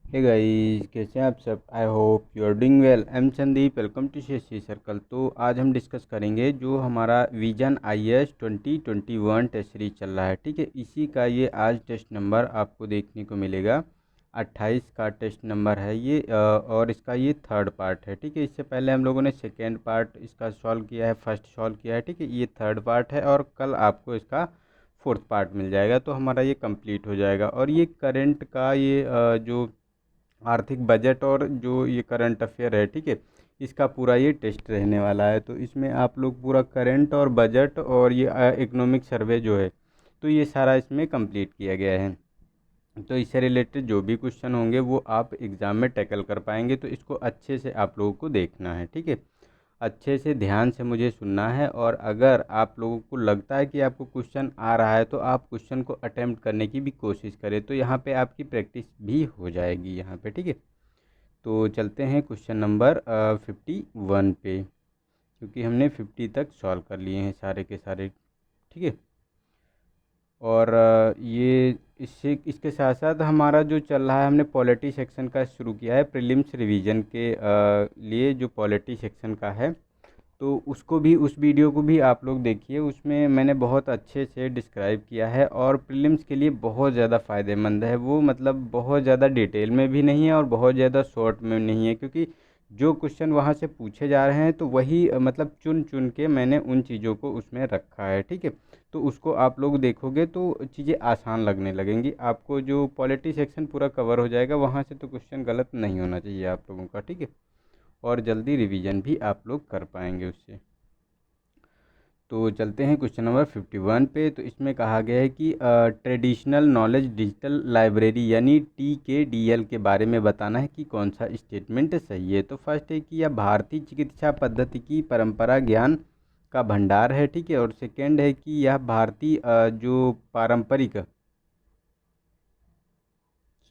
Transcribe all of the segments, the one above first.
Hey guys, कैसे हैं आप सब। I hope you are doing well. I am Sandeep, welcome to CSC circle. तो आज हम डिस्कस करेंगे जो हमारा विजन आईएएस 2021 टेस्ट सीरीज चल रहा है। ठीक है, इसी का ये आज टेस्ट नंबर आपको देखने को मिलेगा। 28 का टेस्ट नंबर है ये, और इसका ये थर्ड पार्ट है। ठीक है, इससे पहले हम लोगों ने सेकेंड पार्ट इसका सॉल्व किया है, फर्स्ट सॉल्व किया है। ठीक है, ये थर्ड पार्ट है और कल आपको इसका फोर्थ पार्ट मिल जाएगा, तो हमारा ये कंप्लीट हो जाएगा। और ये करंट का ये जो आर्थिक बजट और जो ये करंट अफेयर है, ठीक है, इसका पूरा ये टेस्ट रहने वाला है। तो इसमें आप लोग पूरा करंट और बजट और ये इकोनॉमिक सर्वे जो है, तो ये सारा इसमें कंप्लीट किया गया है। तो इससे रिलेटेड जो भी क्वेश्चन होंगे वो आप एग्ज़ाम में टैकल कर पाएंगे। तो इसको अच्छे से आप लोगों को देखना है। ठीक है, अच्छे से ध्यान से मुझे सुनना है। और अगर आप लोगों को लगता है कि आपको क्वेश्चन आ रहा है तो आप क्वेश्चन को अटेम्प्ट करने की भी कोशिश करें, तो यहाँ पे आपकी प्रैक्टिस भी हो जाएगी यहाँ पे। ठीक है, तो चलते हैं क्वेश्चन नंबर 51 पे, क्योंकि हमने 50 तक सॉल्व कर लिए हैं सारे के सारे। ठीक है, और ये इससे इसके साथ साथ हमारा जो चल रहा है, हमने पॉलिटी सेक्शन का शुरू किया है प्रीलिम्स रिवीजन के लिए। जो पॉलिटी सेक्शन का है तो उसको भी, उस वीडियो को भी आप लोग देखिए। उसमें मैंने बहुत अच्छे से डिस्क्राइब किया है और प्रीलिम्स के लिए बहुत ज़्यादा फ़ायदेमंद है वो। मतलब बहुत ज़्यादा डिटेल में भी नहीं है और बहुत ज़्यादा शॉर्ट में नहीं है, क्योंकि जो क्वेश्चन वहाँ से पूछे जा रहे हैं तो वही मतलब चुन चुन के मैंने उन चीज़ों को उसमें रखा है। ठीक है, तो उसको आप लोग देखोगे तो चीज़ें आसान लगने लगेंगी आपको। जो पॉलिटी सेक्शन पूरा कवर हो जाएगा, वहाँ से तो क्वेश्चन गलत नहीं होना चाहिए आप लोगों का। ठीक है, और जल्दी रिवीजन भी आप लोग कर पाएंगे उससे। तो चलते हैं क्वेश्चन नंबर 51 पे। तो इसमें कहा गया है कि ट्रेडिशनल नॉलेज डिजिटल लाइब्रेरी यानी TKDL के बारे में बताना है कि कौन सा स्टेटमेंट सही है। तो फर्स्ट है कि यह भारतीय चिकित्सा पद्धति की परंपरा ज्ञान का भंडार है। ठीक है, और सेकेंड है कि यह भारतीय जो पारंपरिक,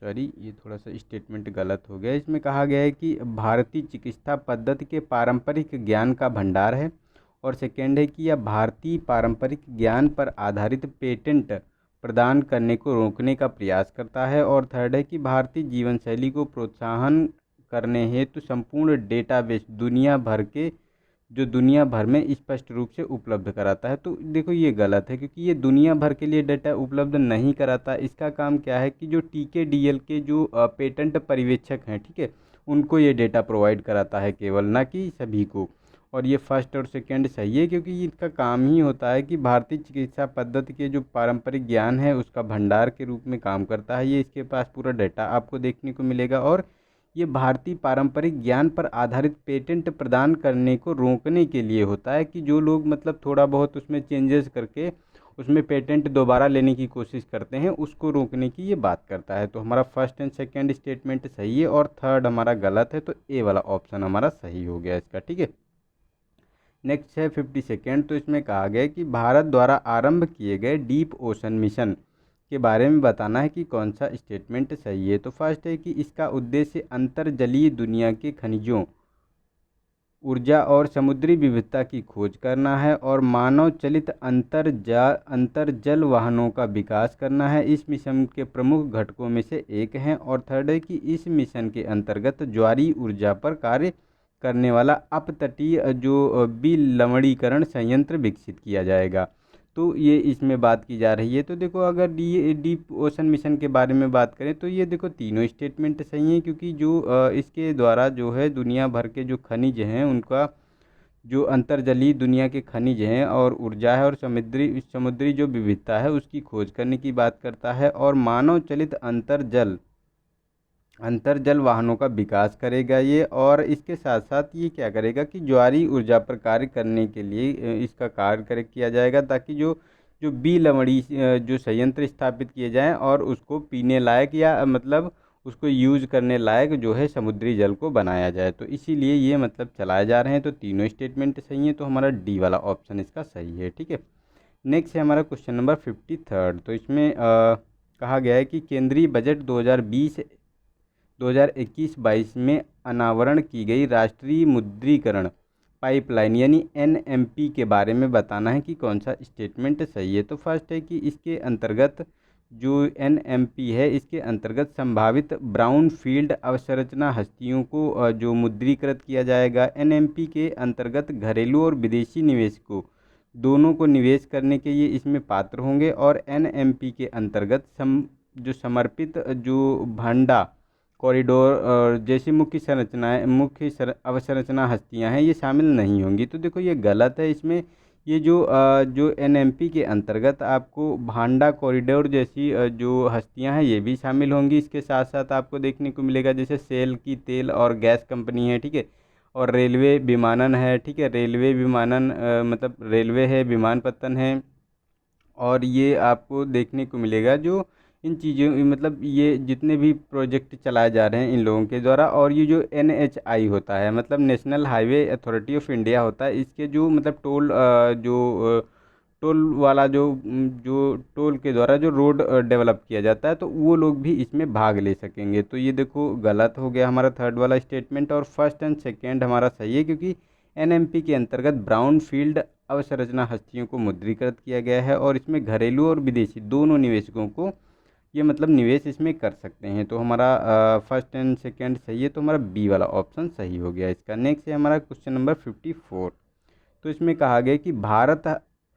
सॉरी ये थोड़ा सा स्टेटमेंट गलत हो गया। इसमें कहा गया है कि भारतीय चिकित्सा पद्धति के पारंपरिक ज्ञान का भंडार है। और सेकेंड है कि यह भारतीय पारंपरिक ज्ञान पर आधारित पेटेंट प्रदान करने को रोकने का प्रयास करता है। और थर्ड है कि भारतीय जीवन शैली को प्रोत्साहन करने हेतु संपूर्ण डेटाबेस दुनिया भर में स्पष्ट रूप से उपलब्ध कराता है। तो देखो ये गलत है, क्योंकि ये दुनिया भर के लिए डेटा उपलब्ध नहीं कराता। इसका काम क्या है कि जो TKDL के जो पेटेंट पर्यवेक्षक हैं, ठीक है, उनको ये डेटा प्रोवाइड कराता है केवल, ना कि सभी को। और ये फर्स्ट और सेकंड सही है, क्योंकि इसका काम ही होता है कि भारतीय चिकित्सा पद्धति के जो पारंपरिक ज्ञान है उसका भंडार के रूप में काम करता है। ये इसके पास पूरा डेटा आपको देखने को मिलेगा। और ये भारतीय पारंपरिक ज्ञान पर आधारित पेटेंट प्रदान करने को रोकने के लिए होता है, कि जो लोग मतलब थोड़ा बहुत उसमें चेंजेस करके उसमें पेटेंट दोबारा लेने की कोशिश करते हैं, उसको रोकने की ये बात करता है। तो हमारा फर्स्ट एंड सेकंड स्टेटमेंट सही है और थर्ड हमारा गलत है, तो ए वाला ऑप्शन हमारा सही हो गया इसका। ठीक है, नेक्स्ट है 52nd। तो इसमें कहा गया है कि भारत द्वारा आरंभ किए गए डीप ओशन मिशन के बारे में बताना है कि कौन सा स्टेटमेंट सही है। तो फर्स्ट है कि इसका उद्देश्य अंतर्जलीय दुनिया के खनिजों, ऊर्जा और समुद्री विविधता की खोज करना है और मानव चलित अंतर्जल वाहनों का विकास करना है। इस मिशन के प्रमुख घटकों में से एक हैं। और थर्ड है कि इस मिशन के अंतर्गत ज्वारीय ऊर्जा पर कार्य करने वाला अपतटीय जो विलवणीकरण संयंत्र विकसित किया जाएगा। तो ये इसमें बात की जा रही है। तो देखो, अगर डीप ओशन मिशन के बारे में बात करें तो ये देखो तीनों स्टेटमेंट सही हैं, क्योंकि जो इसके द्वारा जो है दुनिया भर के जो खनिज हैं उनका, जो अंतर्जलीय दुनिया के खनिज हैं और ऊर्जा है और समुद्री समुद्री जो विविधता है उसकी खोज करने की बात करता है। और मानव चलित अंतर्जल वाहनों का विकास करेगा ये। और इसके साथ साथ ये क्या करेगा कि ज्वारीय ऊर्जा पर कार्य करने के लिए इसका कार्य किया जाएगा, ताकि जो जो विलवणी जो संयंत्र स्थापित किए जाएं और उसको पीने लायक या मतलब उसको यूज करने लायक जो है समुद्री जल को बनाया जाए। तो इसीलिए ये मतलब चलाए जा रहे हैं। तो तीनों स्टेटमेंट सही है, तो हमारा डी वाला ऑप्शन इसका सही है। ठीक है, नेक्स्ट है हमारा क्वेश्चन नंबर 53rd। तो इसमें कहा गया है कि केंद्रीय बजट 2021-22 में अनावरण की गई राष्ट्रीय मुद्रीकरण पाइपलाइन यानी NMP के बारे में बताना है कि कौन सा स्टेटमेंट सही है। तो फर्स्ट है कि इसके अंतर्गत जो एनएमपी है इसके अंतर्गत संभावित ब्राउन फील्ड अवसंरचना हस्तियों को जो मुद्रीकृत किया जाएगा। एनएमपी के अंतर्गत घरेलू और विदेशी निवेशकों दोनों को निवेश करने के ये इसमें पात्र होंगे। और एनएमपी के अंतर्गत जो समर्पित जो भंडा कॉरिडोर जैसी मुख्य अवसंरचना हस्तियां हैं ये शामिल नहीं होंगी। तो देखो ये गलत है। इसमें ये जो एनएमपी के अंतर्गत आपको भांडा कॉरिडोर जैसी जो हस्तियां हैं ये भी शामिल होंगी। इसके साथ साथ आपको देखने को मिलेगा जैसे सेल की तेल और गैस कंपनी है, ठीक है, और रेलवे विमानन है, ठीक है, रेलवे विमानन मतलब रेलवे है, विमानपत्तन है। और ये आपको देखने को मिलेगा जो इन चीज़ों मतलब ये जितने भी प्रोजेक्ट चलाए जा रहे हैं इन लोगों के द्वारा। और ये जो एनएचआई होता है मतलब national highway authority of India होता है, इसके जो मतलब टोल वाला जो टोल के द्वारा जो रोड डेवलप किया जाता है तो वो लोग भी इसमें भाग ले सकेंगे। तो ये देखो गलत हो गया हमारा थर्ड वाला स्टेटमेंट। और फर्स्ट एंड सेकेंड हमारा सही है क्योंकि एनएमपी के अंतर्गत ब्राउन फील्ड अवसंरचना हस्तियों को मुद्रीकृत किया गया है और इसमें घरेलू और विदेशी दोनों निवेशकों को ये मतलब निवेश इसमें कर सकते हैं। तो हमारा फर्स्ट एंड सेकेंड सही है, तो हमारा बी वाला ऑप्शन सही हो गया इसका। नेक्स्ट है हमारा क्वेश्चन नंबर 54। तो इसमें कहा गया कि भारत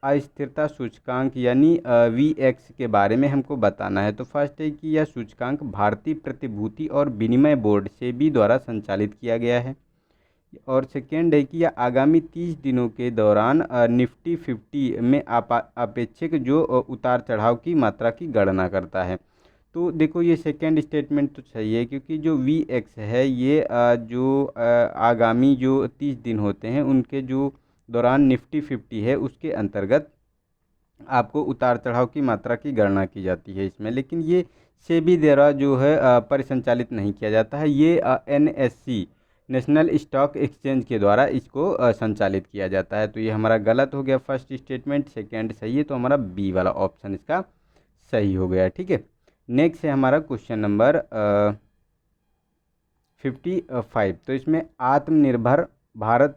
अस्थिरता सूचकांक यानी VX के बारे में हमको बताना है। तो फर्स्ट है कि यह सूचकांक भारतीय प्रतिभूति और विनिमय बोर्ड सेबी द्वारा संचालित किया गया है। और सेकेंड है कि यह आगामी 30 दिनों के दौरान निफ्टी 50 में अपेक्षिक जो उतार चढ़ाव की मात्रा की गणना करता है। तो देखो ये सेकेंड स्टेटमेंट तो सही है क्योंकि जो VX है ये आगामी जो 30 दिन होते हैं उनके जो दौरान निफ्टी 50 है उसके अंतर्गत आपको उतार चढ़ाव की मात्रा की गणना की जाती है इसमें। लेकिन ये सेबी द्वारा जो है परिसंचालित नहीं किया जाता है, ये NSE नेशनल स्टॉक एक्सचेंज के द्वारा इसको संचालित किया जाता है। तो ये हमारा गलत हो गया फर्स्ट स्टेटमेंट, सेकेंड सही है, तो हमारा बी वाला ऑप्शन इसका सही हो गया। ठीक है, नेक्स्ट है हमारा क्वेश्चन नंबर 55। तो इसमें आत्मनिर्भर भारत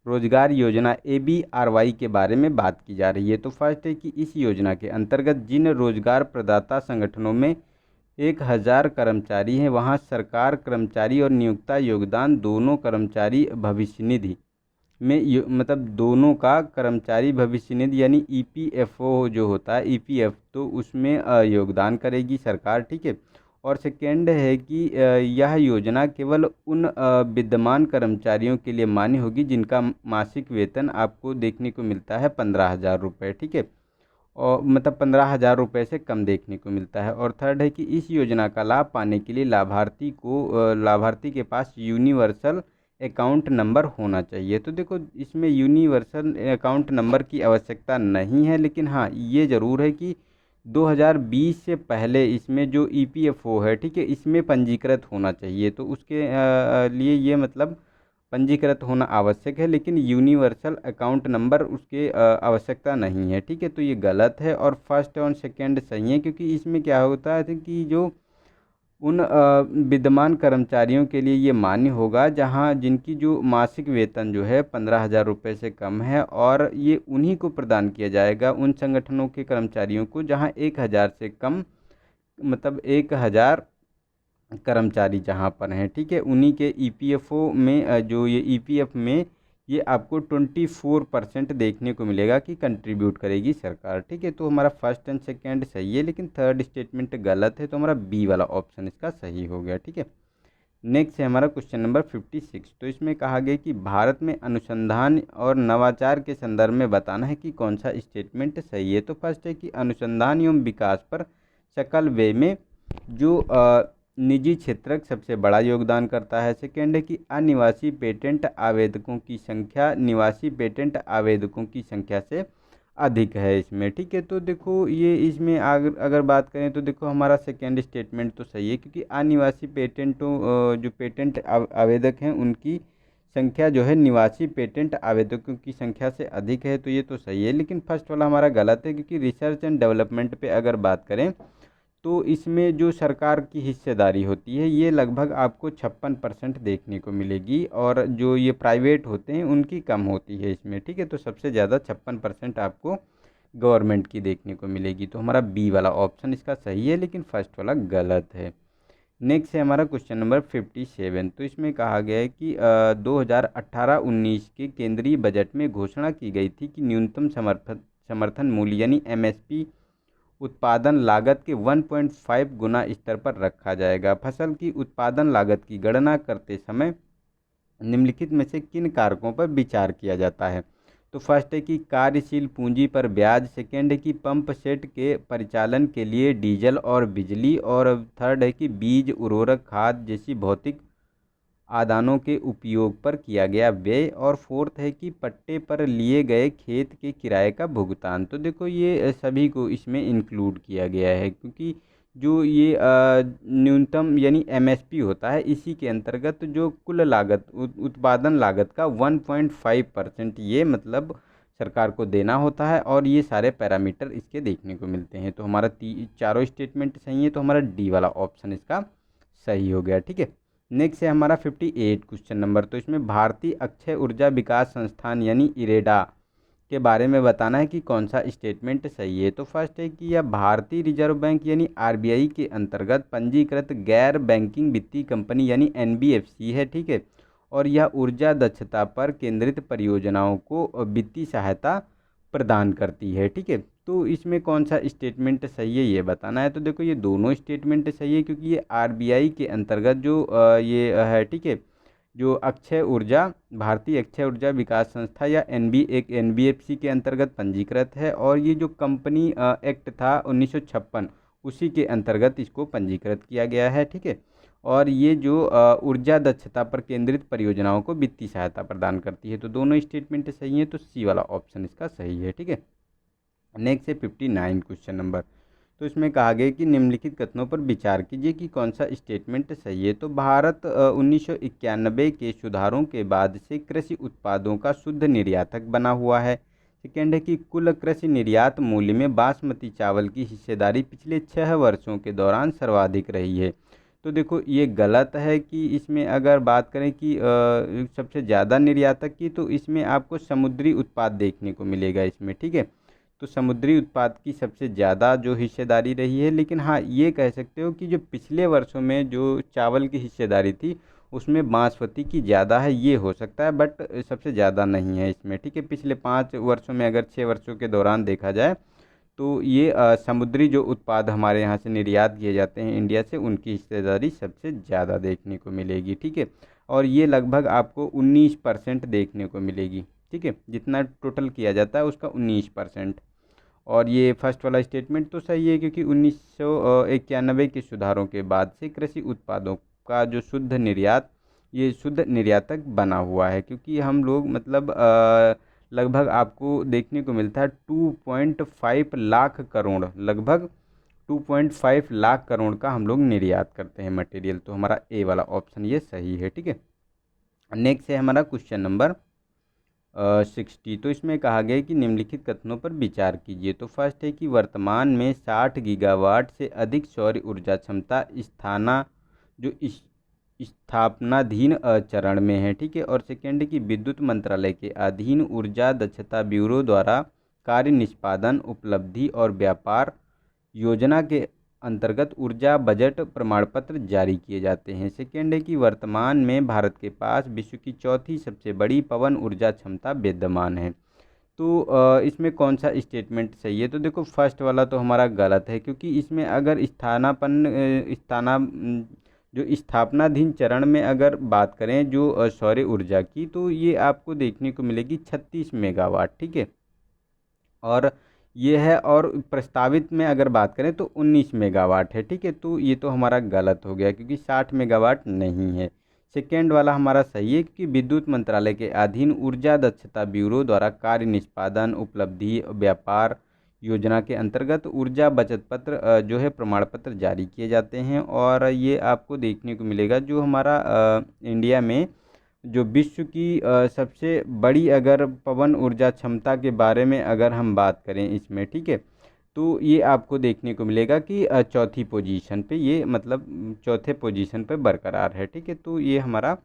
रोजगार योजना ABRY के बारे में बात की जा रही है। तो फर्स्ट है कि इस योजना के अंतर्गत जिन रोजगार प्रदाता संगठनों में 1000 कर्मचारी हैं वहां सरकार कर्मचारी और नियोक्ता योगदान दोनों कर्मचारी भविष्य निधि में मतलब दोनों का कर्मचारी भविष्य निधि यानी EPFO जो होता है EPF तो उसमें योगदान करेगी सरकार। ठीक है, और सेकेंड है कि यह योजना केवल उन विद्यमान कर्मचारियों के लिए मान्य होगी जिनका मासिक वेतन आपको देखने को मिलता है 15,000 रुपये। ठीक है, और मतलब 15,000 रुपये से कम देखने को मिलता है। और थर्ड है कि इस योजना का लाभ पाने के लिए लाभार्थी के पास यूनिवर्सल अकाउंट नंबर होना चाहिए। तो देखो इसमें यूनिवर्सल अकाउंट नंबर की आवश्यकता नहीं है, लेकिन हाँ ये ज़रूर है कि 2020 से पहले इसमें जो EPFO है, ठीक है, इसमें पंजीकृत होना चाहिए। तो उसके लिए ये मतलब पंजीकृत होना आवश्यक है, लेकिन यूनिवर्सल अकाउंट नंबर उसके आवश्यकता नहीं है। ठीक है, तो ये गलत है। और फर्स्ट और सेकंड सही है क्योंकि इसमें क्या होता है कि जो उन विद्यमान कर्मचारियों के लिए ये मान्य होगा जहां जिनकी जो मासिक वेतन जो है 15,000 रुपये से कम है, और ये उन्हीं को प्रदान किया जाएगा उन संगठनों के कर्मचारियों को जहां 1000 से कम मतलब 1000 कर्मचारी जहाँ पर हैं। ठीक है, उन्हीं के EPFO में जो ये EPF में ये आपको 24% देखने को मिलेगा कि कंट्रीब्यूट करेगी सरकार। ठीक है, तो हमारा फर्स्ट एंड सेकेंड सही है, लेकिन थर्ड स्टेटमेंट गलत है, तो हमारा बी वाला ऑप्शन इसका सही हो गया। ठीक है, नेक्स्ट है हमारा क्वेश्चन नंबर 56। तो इसमें कहा गया कि भारत में अनुसंधान और नवाचार के संदर्भ में बताना है कि कौन सा स्टेटमेंट सही है। तो फर्स्ट है कि अनुसंधान एवं विकास पर सकल व्यय में जो निजी क्षेत्र सबसे बड़ा योगदान करता है। सेकेंड है कि अनिवासी पेटेंट आवेदकों की संख्या निवासी पेटेंट आवेदकों की संख्या से अधिक है इसमें। ठीक है, तो देखो ये इसमें अगर बात करें तो देखो हमारा सेकेंड स्टेटमेंट तो सही है क्योंकि अनिवासी जो पेटेंट आवेदक हैं उनकी संख्या जो है निवासी पेटेंट आवेदकों की संख्या से अधिक है, तो ये तो सही है। लेकिन फर्स्ट वाला हमारा गलत है क्योंकि रिसर्च एंड डेवलपमेंट पे अगर बात करें तो इसमें जो सरकार की हिस्सेदारी होती है ये लगभग आपको 56% देखने को मिलेगी, और जो ये प्राइवेट होते हैं उनकी कम होती है इसमें। ठीक है, तो सबसे ज़्यादा 56% आपको गवर्नमेंट की देखने को मिलेगी। तो हमारा बी वाला ऑप्शन इसका सही है, लेकिन फर्स्ट वाला गलत है। नेक्स्ट है हमारा क्वेश्चन नंबर 57। तो इसमें कहा गया है कि 2018-19 के केंद्रीय बजट में घोषणा की गई थी कि न्यूनतम समर्थन मूल्य यानी एमएसपी उत्पादन लागत के 1.5 गुना स्तर पर रखा जाएगा। फसल की उत्पादन लागत की गणना करते समय निम्नलिखित में से किन कारकों पर विचार किया जाता है? तो फर्स्ट है कि कार्यशील पूंजी पर ब्याज, सेकेंड है कि पंप सेट के परिचालन के लिए डीजल और बिजली, और थर्ड है कि बीज, उर्वरक, खाद जैसी भौतिक आदानों के उपयोग पर किया गया व्यय, और फोर्थ है कि पट्टे पर लिए गए खेत के किराए का भुगतान। तो देखो ये सभी को इसमें इंक्लूड किया गया है, क्योंकि जो ये न्यूनतम यानी एमएसपी होता है, इसी के अंतर्गत जो कुल लागत उत्पादन लागत का 1.5% ये मतलब सरकार को देना होता है, और ये सारे पैरामीटर इसके देखने को मिलते हैं। तो हमारा चारों स्टेटमेंट सही है, तो हमारा डी वाला ऑप्शन इसका सही हो गया। ठीक है, नेक्स्ट है हमारा 58 क्वेश्चन नंबर। तो इसमें भारतीय अक्षय ऊर्जा विकास संस्थान यानी इरेडा के बारे में बताना है कि कौन सा स्टेटमेंट सही है। तो फर्स्ट है कि यह भारतीय रिजर्व बैंक यानी आरबीआई के अंतर्गत पंजीकृत गैर बैंकिंग वित्तीय कंपनी यानी एनबीएफसी है। ठीक है, और यह ऊर्जा दक्षता पर केंद्रित परियोजनाओं को वित्तीय सहायता प्रदान करती है। ठीक है, तो इसमें कौन सा स्टेटमेंट सही है ये बताना है। तो देखो ये दोनों स्टेटमेंट सही है, क्योंकि ये आरबीआई के अंतर्गत जो ये है, ठीक है, जो अक्षय ऊर्जा भारतीय अक्षय ऊर्जा विकास संस्था या एनबीएफसी के अंतर्गत पंजीकृत है, और ये जो कंपनी एक्ट था 1956 उसी के अंतर्गत इसको पंजीकृत किया गया है। ठीक है, और ये जो ऊर्जा दक्षता पर केंद्रित परियोजनाओं को वित्तीय सहायता प्रदान करती है। तो दोनों स्टेटमेंट सही है, तो सी वाला ऑप्शन इसका सही है। ठीक है, नेक्स्ट है 59 क्वेश्चन नंबर। तो इसमें कहा गया कि निम्नलिखित कथनों पर विचार कीजिए कि कौन सा स्टेटमेंट सही है। तो भारत 1991 के सुधारों के बाद से कृषि उत्पादों का शुद्ध निर्यातक बना हुआ है। सेकेंड है कि कुल कृषि निर्यात मूल्य में बासमती चावल की हिस्सेदारी पिछले 6 वर्षों के दौरान सर्वाधिक रही है। तो देखो ये गलत है कि इसमें अगर बात करें कि सबसे ज़्यादा निर्यातक की, तो इसमें आपको समुद्री उत्पाद देखने को मिलेगा इसमें। ठीक है, तो समुद्री उत्पाद की सबसे ज़्यादा जो हिस्सेदारी रही है, लेकिन हाँ ये कह सकते हो कि जो पिछले वर्षों में जो चावल की हिस्सेदारी थी उसमें बासमती की ज़्यादा है, ये हो सकता है, बट सबसे ज़्यादा नहीं है इसमें। ठीक है, पिछले 5 वर्षों में अगर 6 वर्षों के दौरान देखा जाए तो ये समुद्री जो उत्पाद हमारे यहाँ से निर्यात किए जाते हैं इंडिया से, उनकी हिस्सेदारी सबसे ज़्यादा देखने को मिलेगी। ठीक है, और ये लगभग आपको 19% देखने को मिलेगी। ठीक है, जितना टोटल किया जाता है उसका 19%। और ये फर्स्ट वाला स्टेटमेंट तो सही है, क्योंकि 1991 के सुधारों के बाद से कृषि उत्पादों का जो शुद्ध निर्यात ये शुद्ध निर्यातक बना हुआ है, क्योंकि हम लोग मतलब लगभग आपको देखने को मिलता है 2.5 लाख करोड़, लगभग 2.5 लाख करोड़ का हम लोग निर्यात करते हैं मटेरियल। तो हमारा ए वाला ऑप्शन ये सही है। ठीक है, नेक्स्ट है हमारा क्वेश्चन नंबर 60। तो इसमें कहा गया है कि निम्नलिखित कथनों पर विचार कीजिए। तो फर्स्ट है कि वर्तमान में 60 गीगावाट से अधिक सौर ऊर्जा क्षमता जो स्थापनाधीन चरण में है। ठीक है, और सेकेंड है कि विद्युत मंत्रालय के अधीन ऊर्जा दक्षता ब्यूरो द्वारा कार्य निष्पादन, उपलब्धि और व्यापार योजना के अंतर्गत ऊर्जा बजट प्रमाण पत्र जारी किए जाते हैं। सेकेंड है कि वर्तमान में भारत के पास विश्व की चौथी सबसे बड़ी पवन ऊर्जा क्षमता विद्यमान है। तो इसमें कौन सा स्टेटमेंट सही है। तो देखो फर्स्ट वाला तो हमारा गलत है, क्योंकि इसमें अगर जो स्थापनाधीन चरण में अगर बात करें जो सौर ऊर्जा की, तो ये आपको देखने को मिलेगी 36 मेगावाट। ठीक है, और ये है, और प्रस्तावित में अगर बात करें तो 19 मेगावाट है। ठीक है, तो ये तो हमारा गलत हो गया, क्योंकि 60 मेगावाट नहीं है। सेकेंड वाला हमारा सही है, क्योंकि विद्युत मंत्रालय के अधीन ऊर्जा दक्षता ब्यूरो द्वारा कार्य निष्पादन, उपलब्धि, व्यापार योजना के अंतर्गत ऊर्जा बचत पत्र जो है प्रमाण पत्र जारी किए जाते हैं। और ये आपको देखने को मिलेगा जो हमारा इंडिया में जो विश्व की सबसे बड़ी अगर पवन ऊर्जा क्षमता के बारे में अगर हम बात करें इसमें, ठीक है, तो ये आपको देखने को मिलेगा कि चौथी पोजीशन पे ये मतलब चौथे पोजीशन पे बरकरार है। ठीक है, तो ये हमारा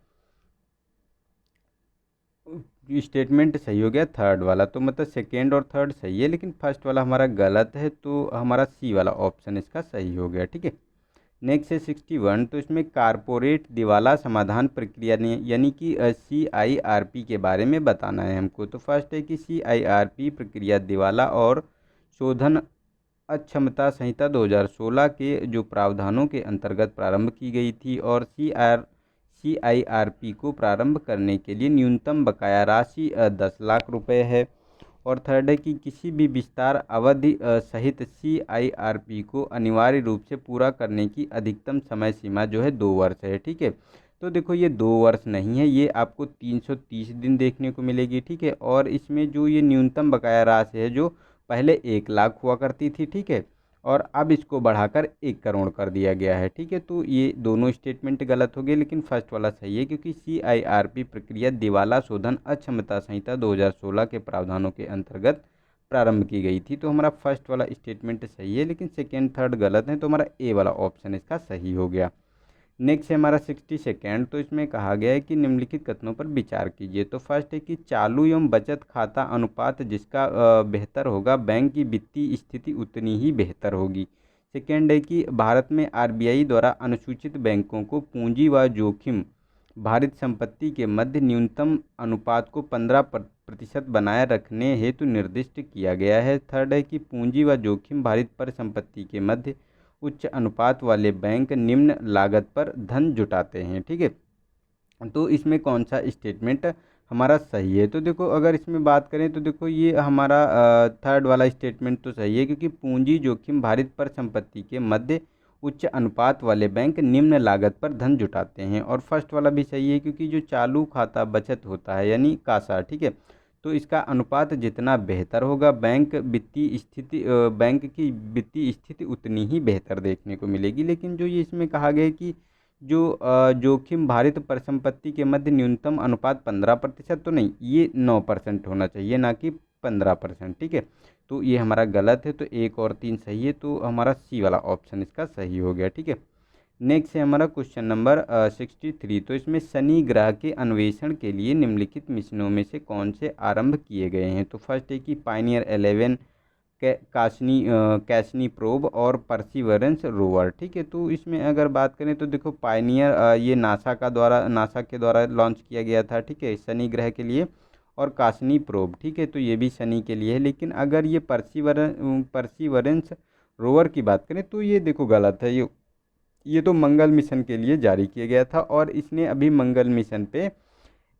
स्टेटमेंट सही हो गया थर्ड वाला, तो मतलब सेकेंड और थर्ड सही है, लेकिन फर्स्ट वाला हमारा गलत है, तो हमारा सी वाला ऑप्शन इसका सही हो गया। ठीक है, नेक्स्ट है 61। तो इसमें कारपोरेट दिवाला समाधान प्रक्रिया ने यानी कि CIRP के बारे में बताना है हमको। तो फर्स्ट है कि CIRP प्रक्रिया दिवाला और शोधन अक्षमता संहिता 2016 के जो प्रावधानों के अंतर्गत प्रारंभ की गई थी, और CIRP को प्रारंभ करने के लिए न्यूनतम बकाया राशि 10 लाख रुपए है। और थर्ड है कि किसी भी विस्तार अवधि सहित CIRP को अनिवार्य रूप से पूरा करने की अधिकतम समय सीमा जो है 2 वर्ष है। ठीक है, तो देखो ये 2 वर्ष नहीं है, ये आपको 330 दिन देखने को मिलेगी। ठीक है, और इसमें जो ये न्यूनतम बकाया राशि है जो पहले 1 लाख हुआ करती थी, ठीक है, और अब इसको बढ़ाकर 1 करोड़ कर दिया गया है। ठीक है, तो ये दोनों स्टेटमेंट गलत हो गए, लेकिन फर्स्ट वाला सही है, क्योंकि CIRP प्रक्रिया दिवाला शोधन अक्षमता संहिता 2016 के प्रावधानों के अंतर्गत प्रारंभ की गई थी। तो हमारा फर्स्ट वाला स्टेटमेंट सही है, लेकिन सेकेंड थर्ड गलत है, तो हमारा ए वाला ऑप्शन इसका सही हो गया। नेक्स्ट है हमारा 62। तो इसमें कहा गया है कि निम्नलिखित कथनों पर विचार कीजिए। तो फर्स्ट है कि चालू एवं बचत खाता अनुपात जिसका बेहतर होगा, बैंक की वित्तीय स्थिति उतनी ही बेहतर होगी। सेकेंड है कि भारत में RBI द्वारा अनुसूचित बैंकों को पूंजी व जोखिम भारित संपत्ति के मध्य न्यूनतम अनुपात को 15% बनाए रखने हेतु निर्दिष्ट किया गया है। थर्ड है कि पूंजी व जोखिम भारित परिसंपत्ति के मध्य उच्च अनुपात वाले बैंक निम्न लागत पर धन जुटाते हैं। ठीक है, तो इसमें कौन सा स्टेटमेंट हमारा सही है? तो देखो अगर इसमें बात करें तो देखो ये हमारा थर्ड वाला स्टेटमेंट तो सही है, क्योंकि पूंजी जोखिम भारित परिसंपत्ति के मध्य उच्च अनुपात वाले बैंक निम्न लागत पर धन जुटाते हैं। और फर्स्ट वाला भी सही है, क्योंकि जो चालू खाता बचत होता है यानी कासा, ठीक है, तो इसका अनुपात जितना बेहतर होगा, बैंक की वित्तीय स्थिति उतनी ही बेहतर देखने को मिलेगी। लेकिन जो ये इसमें कहा गया है कि जो जोखिम भारित परिसंपत्ति के मध्य न्यूनतम अनुपात 15%, तो नहीं, ये 9% होना चाहिए, ना कि 15%। ठीक है, तो ये हमारा गलत है, तो 1 और 3 सही है, तो हमारा सी वाला ऑप्शन इसका सही हो गया। ठीक है, नेक्स्ट है हमारा क्वेश्चन नंबर 63। तो इसमें शनि ग्रह के अन्वेषण के लिए निम्नलिखित मिशनों में से कौन से आरंभ किए गए हैं? तो फर्स्ट है कि पायनियर 11, कैसनी प्रोब और परसिवरेंस रोवर। ठीक है, तो इसमें अगर बात करें तो देखो पायनियर ये नासा के द्वारा लॉन्च किया गया था, ठीक है, शनि ग्रह के लिए, और कासनी प्रोब, ठीक है, तो ये भी शनि के लिए है। लेकिन अगर ये परसिवरेंस रोवर की बात करें तो ये देखो गलत है, ये तो मंगल मिशन के लिए जारी किया गया था, और इसने अभी मंगल मिशन पे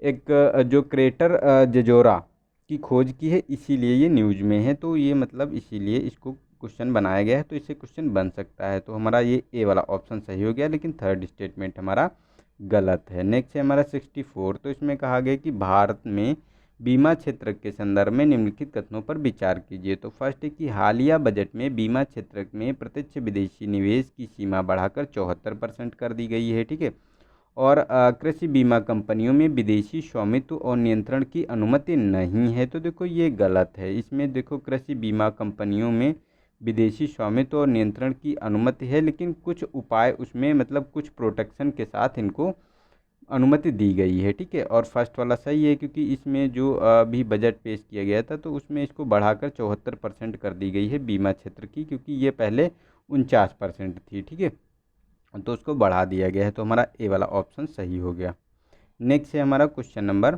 एक जो क्रेटर जजोरा की खोज की है, इसीलिए ये न्यूज में है। तो ये मतलब इसीलिए इसको क्वेश्चन बनाया गया है, तो इससे क्वेश्चन बन सकता है। तो हमारा ये ए वाला ऑप्शन सही हो गया, लेकिन थर्ड स्टेटमेंट हमारा गलत है। नेक्स्ट है हमारा 64। तो इसमें कहा गया कि भारत में बीमा क्षेत्र के संदर्भ में निम्नलिखित कथनों पर विचार कीजिए। तो फर्स्ट है कि हालिया बजट में बीमा क्षेत्र में प्रत्यक्ष विदेशी निवेश की सीमा बढ़ाकर 74% कर दी गई है। ठीक है, और कृषि बीमा कंपनियों में विदेशी स्वामित्व और नियंत्रण की अनुमति नहीं है। तो देखो ये गलत है, इसमें देखो कृषि बीमा कंपनियों में विदेशी स्वामित्व और नियंत्रण की अनुमति है, लेकिन कुछ उपाय उसमें मतलब कुछ प्रोटेक्शन के साथ इनको अनुमति दी गई है। ठीक है, और फर्स्ट वाला सही है, क्योंकि इसमें जो अभी बजट पेश किया गया था तो उसमें इसको बढ़ाकर 74% कर दी गई है बीमा क्षेत्र की, क्योंकि ये पहले 49% थी। ठीक है, तो उसको बढ़ा दिया गया है, तो हमारा ए वाला ऑप्शन सही हो गया। नेक्स्ट है हमारा क्वेश्चन नंबर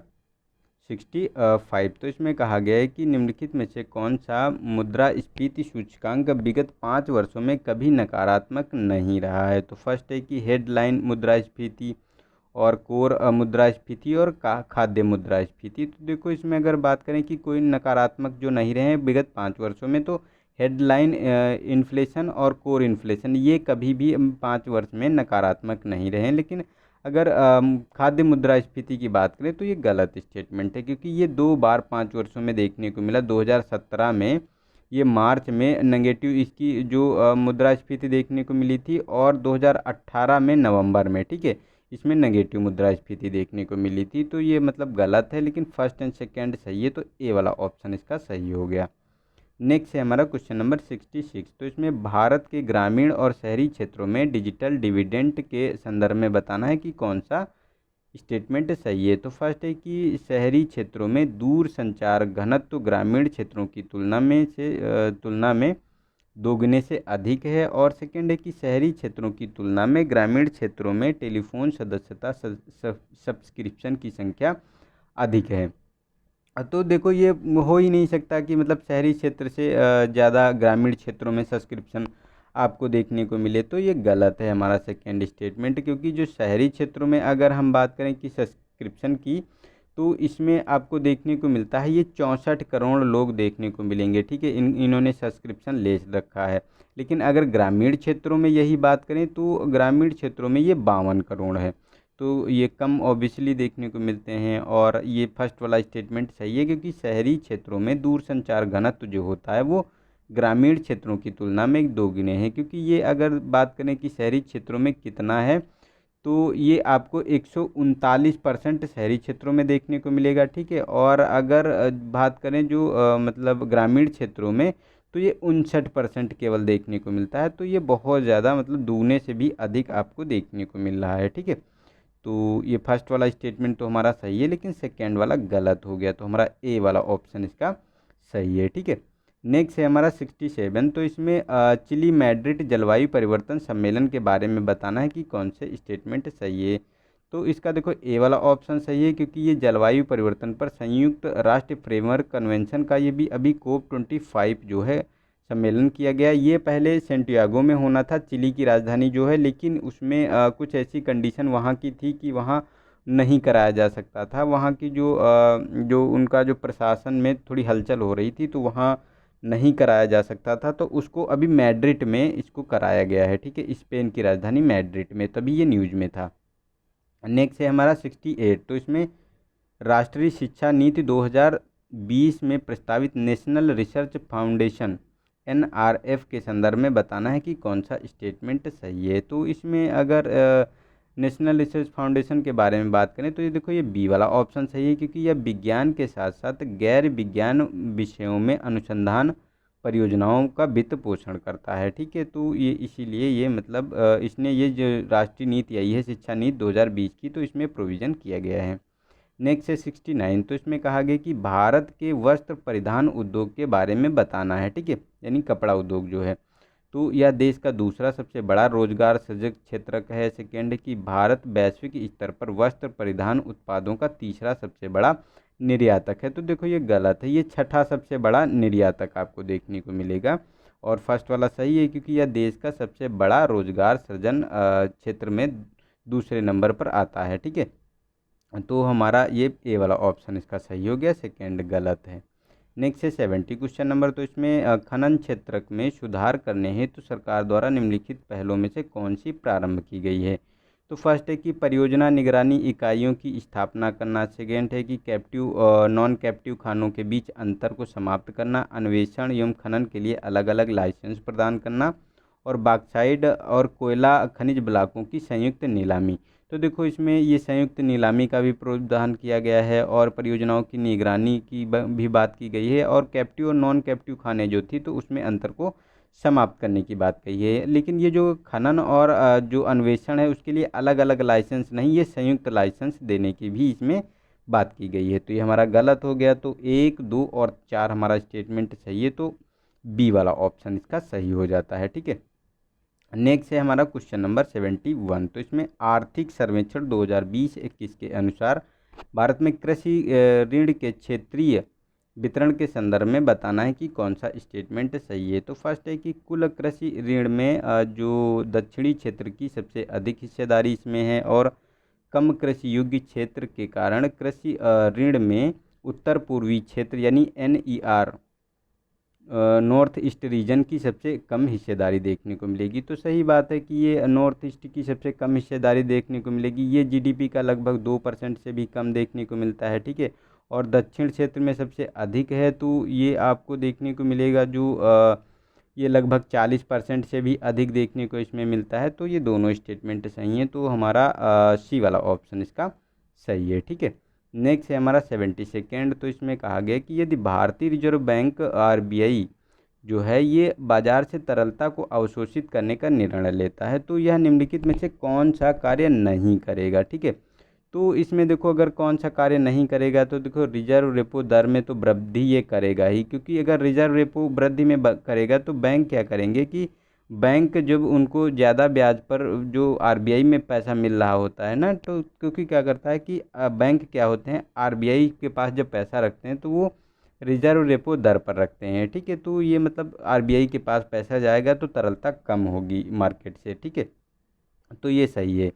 65। तो इसमें कहा गया है कि निम्नलिखित में से कौन सा मुद्रास्फीति सूचकांक विगत 5 वर्षों में कभी नकारात्मक नहीं रहा है? तो फर्स्ट है कि हेडलाइन मुद्रास्फीति, और कोर मुद्रास्फीति, और खाद्य मुद्रास्फीति। तो देखो इसमें अगर बात करें कि कोई नकारात्मक जो नहीं रहे हैं विगत 5 वर्षों में, तो हेडलाइन इन्फ्लेशन और कोर इन्फ्लेशन ये कभी भी 5 वर्ष में नकारात्मक नहीं रहे हैं। लेकिन अगर खाद्य मुद्रास्फीति की बात करें तो ये गलत स्टेटमेंट है, क्योंकि ये 2 बार 5 वर्षों में देखने को मिला। 2017 में ये मार्च में नेगेटिव इसकी जो मुद्रास्फीति देखने को मिली थी, और 2018 में नवंबर में, ठीक है, इसमें नेगेटिव मुद्रास्फीति देखने को मिली थी। तो ये मतलब गलत है, लेकिन फर्स्ट एंड सेकेंड सही है, तो ए वाला ऑप्शन इसका सही हो गया। नेक्स्ट है हमारा क्वेश्चन नंबर 66। तो इसमें भारत के ग्रामीण और शहरी क्षेत्रों में डिजिटल डिविडेंड के संदर्भ में बताना है कि कौन सा स्टेटमेंट सही है? तो फर्स्ट है कि शहरी क्षेत्रों में दूर संचार घनत्व ग्रामीण क्षेत्रों की तुलना में दोगुने से अधिक है। और सेकंड है कि शहरी क्षेत्रों की तुलना में ग्रामीण क्षेत्रों में टेलीफोन सदस्यता सब्सक्रिप्शन की संख्या अधिक है। तो देखो ये हो ही नहीं सकता कि मतलब शहरी क्षेत्र से ज़्यादा ग्रामीण क्षेत्रों में सब्सक्रिप्शन आपको देखने को मिले, तो ये गलत है हमारा सेकेंड स्टेटमेंट। क्योंकि जो शहरी क्षेत्रों में अगर हम बात करें कि सब्सक्रिप्शन की, तो इसमें आपको देखने को मिलता है ये 64 करोड़ लोग देखने को मिलेंगे, ठीक है, इन्होंने सब्सक्रिप्शन ले रखा है। लेकिन अगर ग्रामीण क्षेत्रों में यही बात करें तो ग्रामीण क्षेत्रों में ये 52 करोड़ है। तो ये कम ऑब्वियसली देखने को मिलते हैं। और ये फर्स्ट वाला स्टेटमेंट सही है, क्योंकि शहरी क्षेत्रों में दूरसंचार घनत्व जो होता है वो ग्रामीण क्षेत्रों की तुलना में दोगुने हैं। क्योंकि ये अगर बात करें कि शहरी क्षेत्रों में कितना है, तो ये आपको 139% शहरी क्षेत्रों में देखने को मिलेगा, ठीक है। और अगर बात करें जो मतलब ग्रामीण क्षेत्रों में, तो ये 59% केवल देखने को मिलता है। तो ये बहुत ज़्यादा मतलब दुगने से भी अधिक आपको देखने को मिल रहा है, ठीक है। तो ये फर्स्ट वाला स्टेटमेंट तो हमारा सही है, लेकिन सेकेंड वाला गलत हो गया। तो हमारा ए वाला ऑप्शन इसका सही है, ठीक है। नेक्स्ट है हमारा 67। तो इसमें चिली मैड्रिड जलवायु परिवर्तन सम्मेलन के बारे में बताना है कि कौन से स्टेटमेंट सही है। तो इसका देखो ए वाला ऑप्शन सही है, क्योंकि ये जलवायु परिवर्तन पर संयुक्त राष्ट्र फ्रेमवर्क कन्वेंशन का ये भी अभी COP25 जो है सम्मेलन किया गया। ये पहले सेंटियागो में होना था, चिली की राजधानी जो है, लेकिन उसमें कुछ ऐसी कंडीशन वहाँ की थी कि वहाँ नहीं कराया जा सकता था। वहाँ की जो उनका जो प्रशासन में थोड़ी हलचल हो रही थी, तो वहाँ नहीं कराया जा सकता था। तो उसको अभी मैड्रिड में इसको कराया गया है, ठीक है, स्पेन की राजधानी मैड्रिड में, तभी ये न्यूज़ में था। नेक्स्ट है हमारा 68। तो इसमें राष्ट्रीय शिक्षा नीति 2020 में प्रस्तावित नेशनल रिसर्च फाउंडेशन NRF के संदर्भ में बताना है कि कौन सा स्टेटमेंट सही है। तो इसमें अगर नेशनल रिसर्च फाउंडेशन के बारे में बात करें, तो ये देखो ये बी वाला ऑप्शन सही है, क्योंकि यह विज्ञान के साथ साथ गैर विज्ञान विषयों में अनुसंधान परियोजनाओं का वित्त पोषण करता है, ठीक है। तो ये इसीलिए ये मतलब इसने ये जो राष्ट्रीय नीति आई है शिक्षा नीति 2020 की, तो इसमें प्रोविज़न किया गया है। नेक्स्ट है 69। तो इसमें कहा गया कि भारत के वस्त्र परिधान उद्योग के बारे में बताना है, ठीक है, यानी कपड़ा उद्योग जो है। तो यह देश का दूसरा सबसे बड़ा रोजगार सृजक क्षेत्र है। सेकेंड है कि भारत वैश्विक स्तर पर वस्त्र परिधान उत्पादों का तीसरा सबसे बड़ा निर्यातक है। तो देखो ये गलत है, ये छठा सबसे बड़ा निर्यातक आपको देखने को मिलेगा। और फर्स्ट वाला सही है, क्योंकि यह देश का सबसे बड़ा रोजगार सृजन क्षेत्र में दूसरे नंबर पर आता है, ठीक है। तो हमारा ये ए वाला ऑप्शन इसका सही हो गया, सेकेंड गलत है। नेक्स्ट है 70 क्वेश्चन नंबर। तो इसमें खनन क्षेत्र में सुधार करने हेतु सरकार द्वारा निम्नलिखित पहलों में से कौन सी प्रारंभ की गई है। तो फर्स्ट है कि परियोजना निगरानी इकाइयों की स्थापना करना। सेकेंड है कि कैप्टिव नॉन कैप्टिव खानों के बीच अंतर को समाप्त करना। अन्वेषण एवं खनन के लिए अलग अलग लाइसेंस प्रदान करना। और बॉक्साइट और कोयला खनिज ब्लॉकों की संयुक्त नीलामी। तो देखो इसमें ये संयुक्त नीलामी का भी प्रावधान किया गया है, और परियोजनाओं की निगरानी की भी बात की गई है। और कैप्टिव और नॉन कैप्टिव खाने जो थी, तो उसमें अंतर को समाप्त करने की बात कही है। लेकिन ये जो खनन और जो अन्वेषण है उसके लिए अलग अलग लाइसेंस नहीं, ये संयुक्त लाइसेंस देने की भी इसमें बात की गई है। तो ये हमारा गलत हो गया। तो 1, 2 और 4 हमारा स्टेटमेंट सही है, तो बी वाला ऑप्शन इसका सही हो जाता है, ठीक है। नेक्स्ट है हमारा क्वेश्चन नंबर 71। तो इसमें आर्थिक सर्वेक्षण 2020-21 के अनुसार भारत में कृषि ऋण के क्षेत्रीय वितरण के संदर्भ में बताना है कि कौन सा स्टेटमेंट सही है। तो फर्स्ट है कि कुल कृषि ऋण में जो दक्षिणी क्षेत्र की सबसे अधिक हिस्सेदारी इसमें है। और कम कृषि योग्य क्षेत्र के कारण कृषि ऋण में उत्तर पूर्वी क्षेत्र यानी NER नॉर्थ ईस्ट रीजन की सबसे कम हिस्सेदारी देखने को मिलेगी। तो सही बात है कि ये नॉर्थ ईस्ट की सबसे कम हिस्सेदारी देखने को मिलेगी। ये GDP का लगभग 2% से भी कम देखने को मिलता है, ठीक है। और दक्षिण क्षेत्र में सबसे अधिक है, तो ये आपको देखने को मिलेगा जो ये लगभग 40% से भी अधिक देखने को इसमें मिलता है। तो ये दोनों स्टेटमेंट सही हैं, तो हमारा सी वाला ऑप्शन इसका सही है, ठीक है। नेक्स्ट है हमारा 72। तो इसमें कहा गया कि यदि भारतीय रिजर्व बैंक RBI जो है ये बाजार से तरलता को अवशोषित करने का निर्णय लेता है, तो यह निम्नलिखित में से कौन सा कार्य नहीं करेगा, ठीक है। तो इसमें देखो अगर कौन सा कार्य नहीं करेगा, तो देखो रिजर्व रेपो दर में तो वृद्धि ये करेगा ही, क्योंकि अगर रिजर्व रेपो वृद्धि में करेगा तो बैंक क्या करेंगे कि बैंक जब उनको ज़्यादा ब्याज पर जो आरबीआई में पैसा मिल रहा होता है ना, तो क्योंकि क्या करता है कि बैंक क्या होते हैं, आरबीआई के पास जब पैसा रखते हैं तो वो रिजर्व रेपो दर पर रखते हैं, ठीक है। तो ये मतलब आरबीआई के पास पैसा जाएगा तो तरलता कम होगी मार्केट से, ठीक है। तो ये सही है।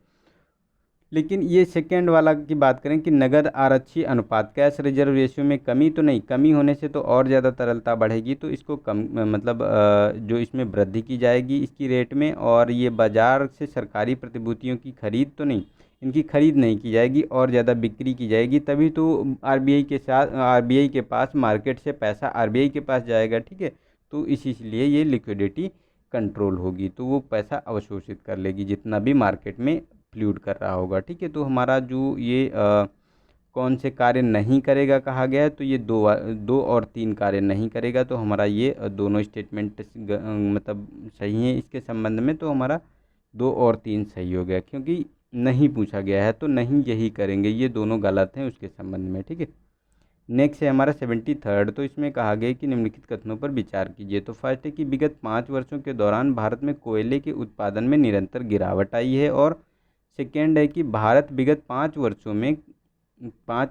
लेकिन ये सेकेंड वाला की बात करें कि नगद आरक्षी अनुपात, कैश रिजर्व रेशियो में कमी तो नहीं, कमी होने से तो और ज़्यादा तरलता बढ़ेगी, तो इसको कम मतलब जो इसमें वृद्धि की जाएगी इसकी रेट में। और ये बाज़ार से सरकारी प्रतिभूतियों की खरीद तो नहीं, इनकी खरीद नहीं की जाएगी और ज़्यादा बिक्री की जाएगी, तभी तो आरबीआई के साथ आरबीआई के पास मार्केट से पैसा आरबीआई के पास जाएगा, ठीक है। तो इसीलिए ये लिक्विडिटी कंट्रोल होगी, तो वो पैसा अवशोषित कर लेगी जितना भी मार्केट में फ्लूड कर रहा होगा, ठीक है। तो हमारा जो ये कौन से कार्य नहीं करेगा कहा गया है, तो ये दो और तीन कार्य नहीं करेगा, तो हमारा ये दोनों स्टेटमेंट मतलब सही है इसके संबंध में। तो हमारा दो और तीन सही हो गया, क्योंकि नहीं पूछा गया है तो नहीं यही करेंगे, ये दोनों गलत हैं उसके संबंध में, ठीक है। नेक्स्ट है हमारा 73rd। तो इसमें कहा गया कि निम्नलिखित कथनों पर विचार कीजिए। तो फर्स्ट है कि विगत 5 वर्षों के दौरान भारत में कोयले के उत्पादन में निरंतर गिरावट आई है। और सेकेंड है कि भारत विगत 5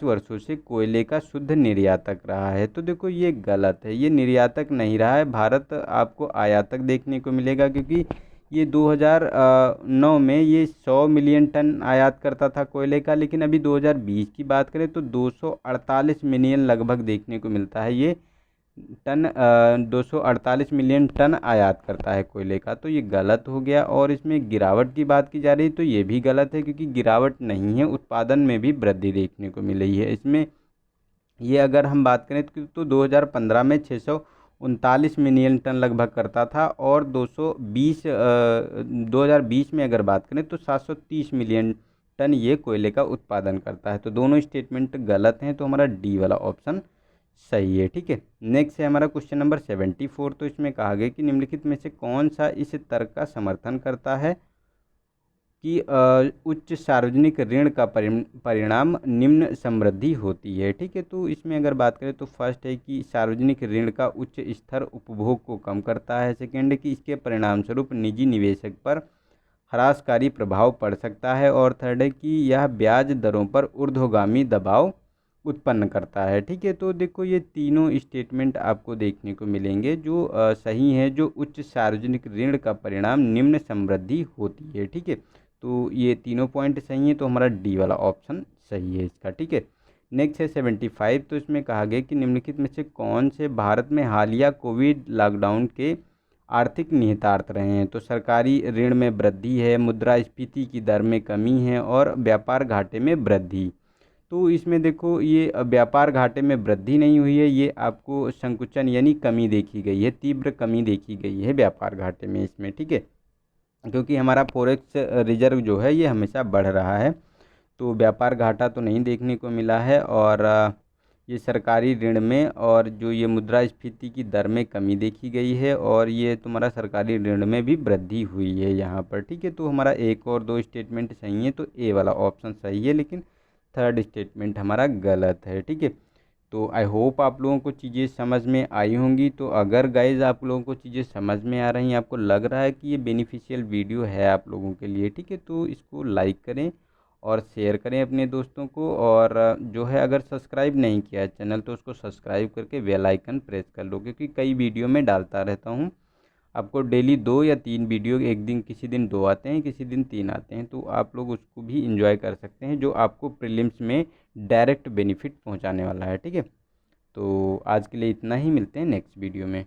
वर्षों से कोयले का शुद्ध निर्यातक रहा है। तो देखो ये गलत है, ये निर्यातक नहीं रहा है, भारत आपको आयातक देखने को मिलेगा, क्योंकि ये 2009 में ये 100 मिलियन टन आयात करता था कोयले का, लेकिन अभी 2020 की बात करें तो 248 मिलियन लगभग देखने को मिलता है। ये 248 मिलियन टन आयात करता है कोयले का, तो ये गलत हो गया। और इसमें गिरावट की बात की जा रही है तो ये भी गलत है, क्योंकि गिरावट नहीं है, उत्पादन में भी वृद्धि देखने को मिल रही है इसमें। ये अगर हम बात करें तो 2015 में 639 मिलियन टन लगभग करता था, और 2020 में अगर बात करें तो 730 मिलियन टन ये कोयले का उत्पादन करता है। तो दोनों स्टेटमेंट गलत हैं, तो हमारा डी वाला ऑप्शन सही है, ठीक है। नेक्स्ट है हमारा क्वेश्चन नंबर 74। तो इसमें कहा गया कि निम्नलिखित में से कौन सा इस तर्क का समर्थन करता है कि उच्च सार्वजनिक ऋण का परिणाम निम्न समृद्धि होती है, ठीक है। तो इसमें अगर बात करें तो फर्स्ट है कि सार्वजनिक ऋण का उच्च स्तर उपभोग को कम करता है। सेकेंड है कि इसके परिणाम स्वरूप निजी निवेशक पर ह्रासकारी प्रभाव पड़ सकता है। और थर्ड है कि यह ब्याज दरों पर ऊर्ध्वगामी दबाव उत्पन्न करता है, ठीक है। तो देखो ये तीनों स्टेटमेंट आपको देखने को मिलेंगे जो सही है। जो उच्च सार्वजनिक ऋण का परिणाम निम्न समृद्धि होती है, ठीक है। तो ये तीनों पॉइंट सही हैं, तो हमारा डी वाला ऑप्शन सही है इसका, ठीक है। नेक्स्ट है 75। तो इसमें कहा गया कि निम्नलिखित में से कौन से भारत में हालिया कोविड लॉकडाउन के आर्थिक निहितार्थ रहे हैं। तो सरकारी ऋण में वृद्धि है, मुद्रास्फीति की दर में कमी है, और व्यापार घाटे में वृद्धि। तो इसमें देखो ये व्यापार घाटे में वृद्धि नहीं हुई है, ये आपको संकुचन यानी कमी देखी गई है, तीव्र कमी देखी गई है व्यापार घाटे में इसमें, ठीक है। क्योंकि हमारा फॉरेक्स रिजर्व जो है ये हमेशा बढ़ रहा है, तो व्यापार घाटा तो नहीं देखने को मिला है। और ये सरकारी ऋण में और जो ये मुद्रास्फीति की दर में कमी देखी गई है, और ये तुम्हारा सरकारी ऋण में भी वृद्धि हुई है यहाँ पर, ठीक है। तो हमारा एक और दो स्टेटमेंट सही है, तो ए वाला ऑप्शन सही है, लेकिन थर्ड स्टेटमेंट हमारा गलत है, ठीक है। तो आई होप आप लोगों को चीज़ें समझ में आई होंगी। तो अगर गाइज़ आप लोगों को चीज़ें समझ में आ रही हैं, आपको लग रहा है कि ये बेनिफिशियल वीडियो है आप लोगों के लिए, ठीक है, तो इसको लाइक करें और शेयर करें अपने दोस्तों को। और जो है अगर सब्सक्राइब नहीं किया है चैनल तो उसको सब्सक्राइब करके बेल आइकन प्रेस कर लो, क्योंकि कई वीडियो में डालता रहता हूँ आपको डेली 2 या 3 वीडियो, एक दिन किसी दिन 2 आते हैं, किसी दिन 3 आते हैं, तो आप लोग उसको भी इंजॉय कर सकते हैं, जो आपको प्रीलिम्स में डायरेक्ट बेनिफिट पहुंचाने वाला है, ठीक है। तो आज के लिए इतना ही, मिलते हैं नेक्स्ट वीडियो में।